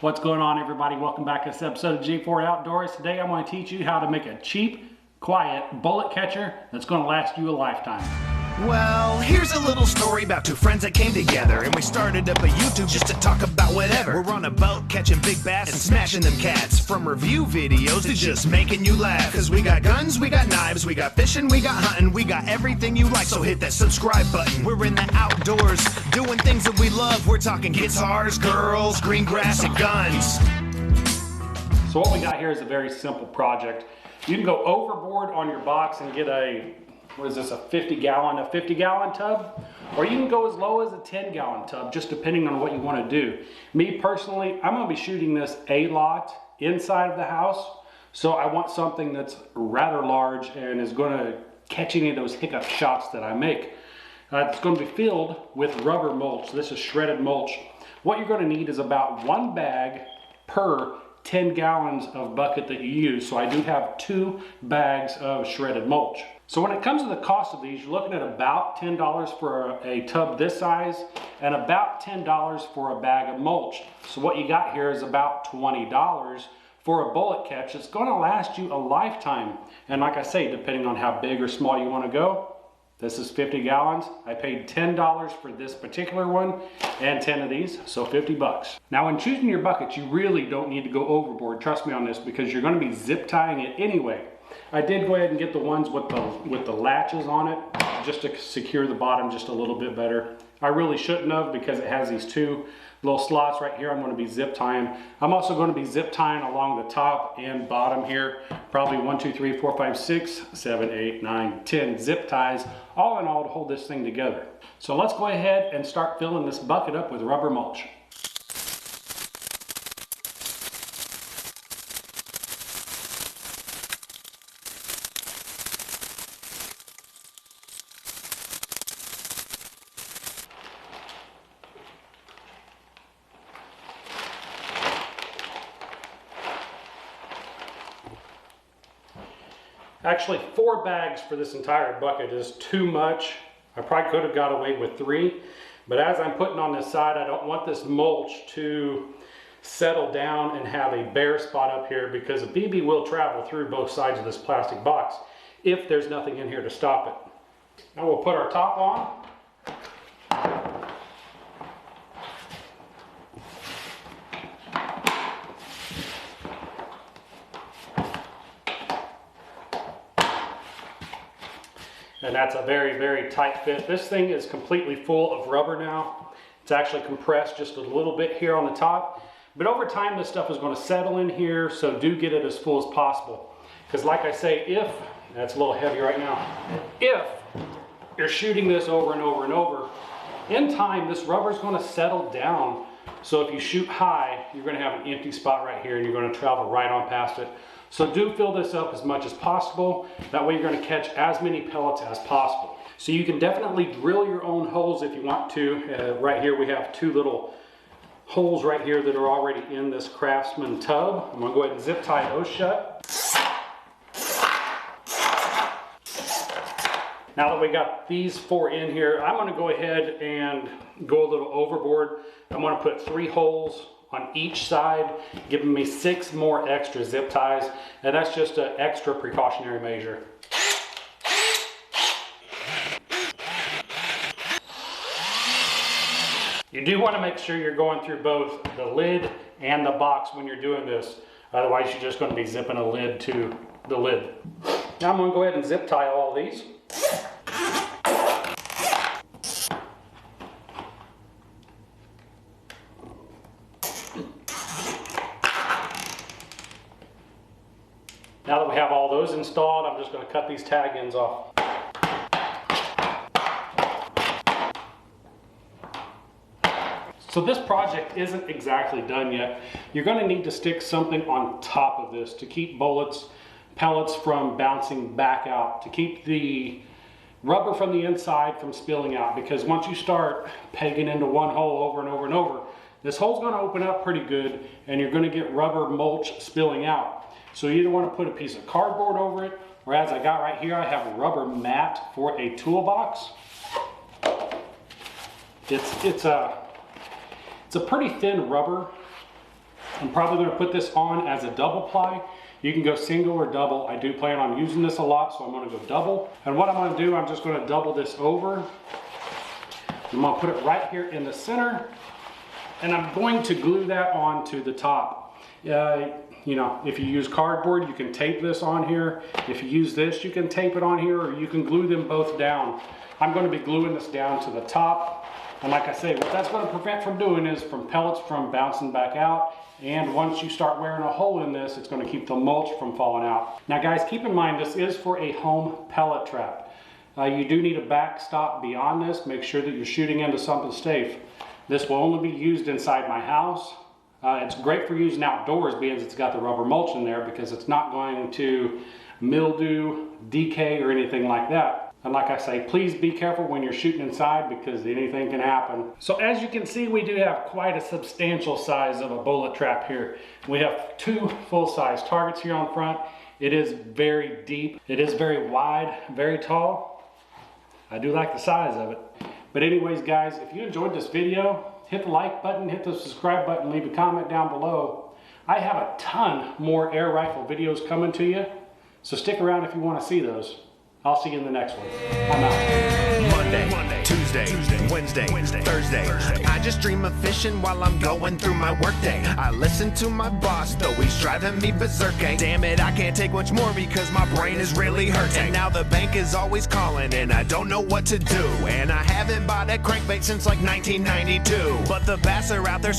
What's going on, everybody? Welcome back to this episode of G4 Outdoors. Today I'm going to teach you how to make a cheap, quiet bullet catcher that's going to last you a lifetime. Well, here's a little story about two friends that came together, and we started up a YouTube just to talk about whatever. We're on a boat catching big bass and smashing them cats, from review videos to just making you laugh. Cause we got guns, we got knives, we got fishing, we got hunting, we got everything you like, so hit that subscribe button. We're in the outdoors, doing things that we love. We're talking guitars, girls, green grass, and guns. So what we got here is a very simple project. You can go overboard on your box and get a 50 gallon tub, or you can go as low as a 10-gallon tub, just depending on what you want to do. Me personally, I'm going to be shooting this a lot inside of the house, so I want something that's rather large and is going to catch any of those hiccup shots that I make. It's going to be filled with rubber mulch. This is shredded mulch. What you're going to need is about 1 bag per 10 gallons of bucket that you use. So I do have 2 bags of shredded mulch. So when it comes to the cost of these, you're looking at about $10 for a tub this size and about $10 for a bag of mulch. So what you got here is about $20 for a bullet catch. It's going to last you a lifetime. And like I say, depending on how big or small you want to go, this is 50 gallons. I paid $10 for this particular one and 10 of these, so 50 bucks. Now when choosing your buckets, you really don't need to go overboard. Trust me on this, because you're going to be zip tying it anyway. I did go ahead and get the ones with the latches on it, just to secure the bottom just a little bit better. I really shouldn't have, because it has these 2 little slots right here I'm going to be zip tying. I'm also going to be zip tying along the top and bottom here, probably 1, 2, 3, 4, 5, 6, 7, 8, 9, 10 zip ties, all in all, to hold this thing together. So let's go ahead and start filling this bucket up with rubber mulch. Actually, 4 bags for this entire bucket is too much. I probably could have got away with 3, but as I'm putting on this side, I don't want this mulch to settle down and have a bare spot up here, because a BB will travel through both sides of this plastic box if there's nothing in here to stop it. Now we'll put our top on. And that's a very, very tight fit. This thing is completely full of rubber now. It's actually compressed just a little bit here on the top. But over time, this stuff is going to settle in here, so do get it as full as possible. Because like I say, that's a little heavy right now, if you're shooting this over and over and over, in time, this rubber is going to settle down. So if you shoot high, you're going to have an empty spot right here, and you're going to travel right on past it. So do fill this up as much as possible. That way you're going to catch as many pellets as possible. So you can definitely drill your own holes if you want to. Right here we have 2 little holes right here that are already in this Craftsman tub. I'm going to go ahead and zip tie those shut. Now that we got these 4 in here, I'm going to go ahead and go a little overboard. I'm going to put 3 holes on each side, giving me 6 more extra zip ties, and that's just an extra precautionary measure. You do want to make sure you're going through both the lid and the box when you're doing this, otherwise you're just going to be zipping a lid to the lid. Now I'm going to go ahead and zip tie all these. Now that we have all those installed, I'm just going to cut these tag ends off. So this project isn't exactly done yet. You're going to need to stick something on top of this to keep pellets from bouncing back out, to keep the rubber from the inside from spilling out, because once you start pegging into one hole over and over and over, this hole's going to open up pretty good and you're going to get rubber mulch spilling out. So you either want to put a piece of cardboard over it, or as I got right here, I have a rubber mat for a toolbox. It's a pretty thin rubber, I'm probably gonna put this on as a double ply. You can go single or double. I do plan on using this a lot, so I'm gonna go double. And what I'm gonna do, I'm just gonna double this over. I'm gonna put it right here in the center, and I'm going to glue that onto the top. You know, if you use cardboard, you can tape this on here. If you use this, you can tape it on here, or you can glue them both down. I'm gonna be gluing this down to the top. And like I say, what that's gonna prevent from doing is from pellets from bouncing back out. And once you start wearing a hole in this, it's gonna keep the mulch from falling out. Now guys, keep in mind, this is for a home pellet trap. You do need a backstop beyond this. Make sure that you're shooting into something safe. This will only be used inside my house. It's great for using outdoors because it's got the rubber mulch in there, because it's not going to mildew, decay, or anything like that. And like I say, please be careful when you're shooting inside, because anything can happen. So as you can see, we do have quite a substantial size of a bullet trap here. We have 2 full-size targets here on front. It is very deep. It is very wide, very tall. I do like the size of it. But anyways, guys, if you enjoyed this video, hit the like button, hit the subscribe button, leave a comment down below. I have a ton more air rifle videos coming to you, so stick around if you want to see those. I'll see you in the next one. I'm out. Monday, Tuesday, Wednesday, Thursday. I just dream of fishing while I'm going through my workday. I listen to my boss, though he's driving me berserk. Damn it, I can't take much more because my brain is really hurting. And now the bank is always calling and I don't know what to do. And I haven't bought a crankbait since like 1992. But the bass are out there